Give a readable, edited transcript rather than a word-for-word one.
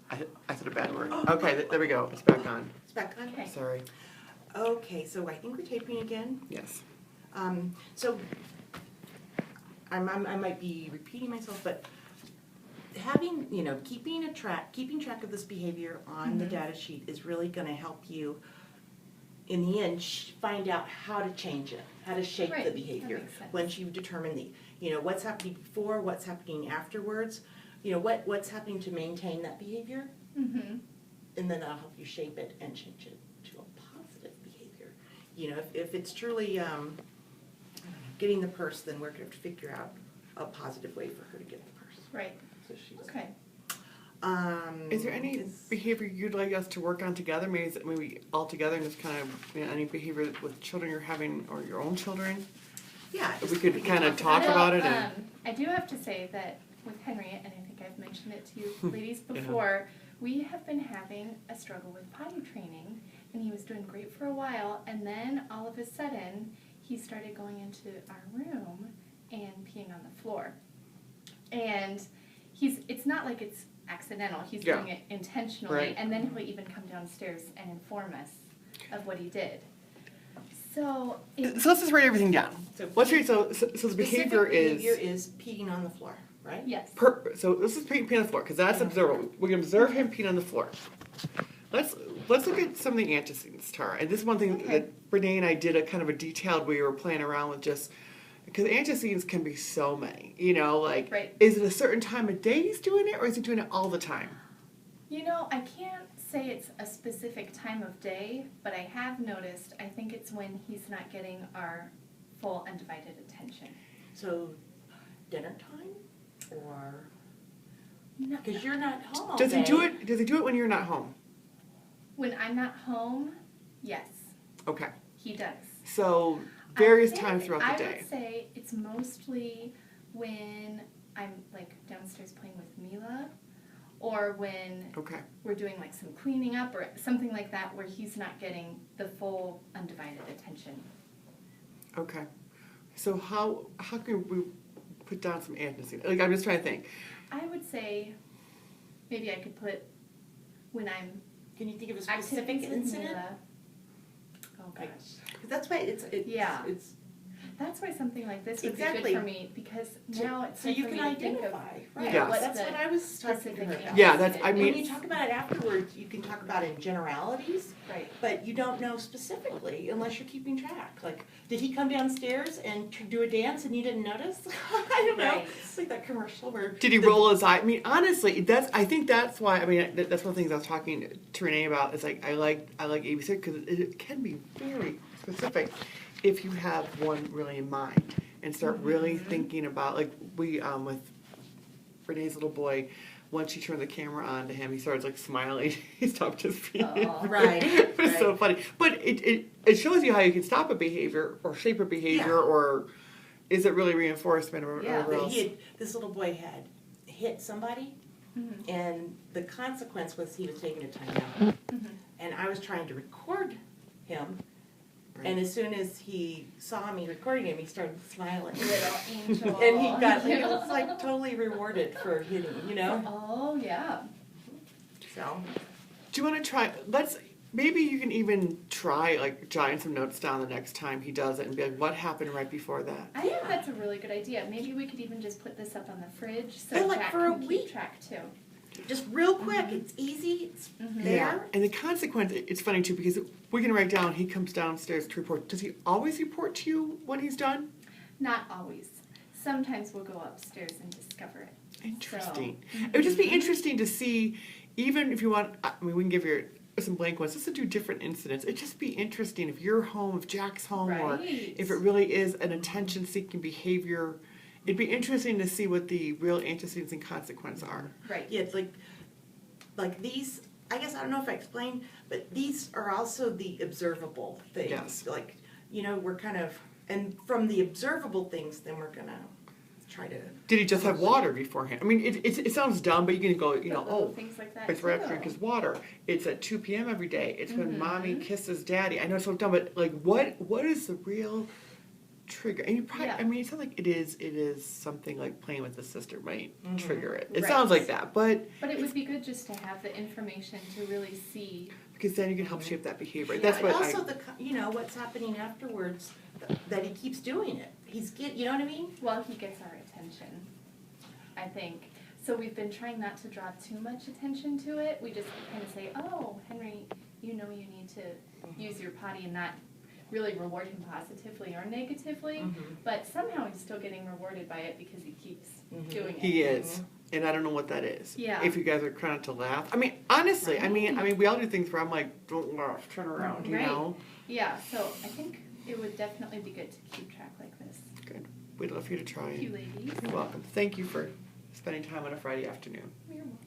I said a bad word. Okay, there we go. It's back on. It's back on? Okay. Sorry. Okay, so I think we're taping again. Yes. So I might be repeating myself, but having, keeping track of this behavior on the data sheet is really going to help you, in the end, find out how to change it, how to shape Right, the that behavior. makes sense. Once you've determined what's happening before, what's happening afterwards, what's happening to maintain that behavior, Mm-hmm. and then that'll help you shape it and change it to a positive behavior. If it's truly getting the purse, then we're going to have to figure out a positive way for her to get the purse. Right. So she's Okay. Is there any behavior you'd like us to work on together? Maybe all together, and just kind of any behavior with children you're having or your own children? Yeah, If we could kind of talk about it. I do have to say that with Henry, and I think I've mentioned it to you ladies before, we have been having a struggle with potty training, and he was doing great for a while, and then all of a sudden, he started going into our room and peeing on the floor. And it's not like it's accidental, he's doing it intentionally, Right. and then he'll even come downstairs and inform us of what he did. So So let's just write everything down. So the specific behavior is peeing on the floor, right? yes. So this is peeing on the floor, because that's observable. We can observe him peeing on the floor. Let's look at some of the antecedents, Tara. And this is one thing that Renee and I did a kind of a detailed, we were playing around with just, because antecedents can be so many. Right. Is it a certain time of day he's doing it, or is he doing it all the time? I can't say it's a specific time of day, but I have noticed, I think it's when he's not getting our full undivided attention. So dinner time, or No, because you're not home all Does day. he do it when you're not home? when I'm not home, yes, Okay. he does. So various I think times throughout the I day. would say it's mostly when I'm like downstairs playing with Mila, or when Okay. we're doing like some cleaning up or something like that where he's not getting the full undivided attention. Okay. So how can we put down some antecedents? I'm just trying to think. I would say maybe I could put when I'm Can you think of a specific activities with incident? Mila. Oh gosh. Because that's why it's That's why something like this would Exactly. be good for me, because now it's so hard you for can me to think of identify, right? Yeah. what's That's the what I was talking to specific her about. answer. Yeah, that's- I mean- When you talk about it afterwards, you can talk about it in generalities, Right. but you don't know specifically unless you're keeping track. Like, did he come downstairs and do a dance and you didn't notice? I don't know. Right. It's like that commercial where Did he roll his eye? I mean, honestly, I think that's why. I mean, that's one of the things I was talking to Renee about. Is like I like ABC because it can be very specific if you have one really in mind and start really thinking about, like we with Renee's little boy. Once she turned the camera on to him, he started like smiling. He stopped his feet. Aw. Right. It was so right. funny. But it shows you how you can stop a behavior or shape a behavior, Yeah. or is it really reinforcement or Yeah, or But else? this little boy had hit somebody, and the consequence was he was taken to timeout. And I was trying to record him, and as soon as he saw me recording him, he started smiling. Little angel. And he was like totally rewarded for hitting, Oh yeah. So, Do you want to try? Maybe you can even try like jotting some notes down the next time he does it and be like, what happened right before that? I think that's a really good idea. Maybe we could even just put this up on the fridge so Yeah, like Jack for a can keep week. track too. just real quick, it's easy, it's there. And the consequence, it's funny too, because we can write down, he comes downstairs to report. Does he always report to you when he's done? Not always. Sometimes we'll go upstairs and discover it. Interesting. So, It would just be interesting to see, even if you want, I mean, we can give you some blank ones just to do different incidents. It'd just be interesting if you're home, if Jack's home, or Right. if it really is an attention-seeking behavior. It'd be interesting to see what the real antecedents and consequences are. Right. Yeah, it's like these, I guess, I don't know if I explained, but these are also the observable things. Yes. Like, we're kind of, and from the observable things, then we're gonna try to. Did he just have water beforehand? I mean, it sounds dumb, but you can go, But little oh, things like that it's right after too. drink his water. It's at 2 p.m. every day. It's when mommy kisses daddy. I know it's so dumb, but like, what is the real trigger. And you probably, Yeah. I mean, it sounds like it is something like playing with the sister might trigger it. It Right. sounds like that, but But it would be good just to have the information to really see. because then you can help shape that behavior. Yeah, That's and what also what's happening afterwards, that he keeps doing it. You know what I mean? Well, he gets our attention, I think. So we've been trying not to draw too much attention to it. We just kind of say, oh, Henry, you know you need to use your potty and not really reward him positively or negatively. But somehow he's still getting rewarded by it because he keeps doing it. he is. And I don't know what that is. Yeah. If you guys are trying to laugh. I mean, honestly, I mean, we all do things where I'm like, don't laugh, turn around, you Right. know? Yeah, so I think it would definitely be good to keep track like this. Good. We'd love for you to try Thank you, it. ladies. You're welcome. Thank you for spending time on a Friday afternoon. You're welcome.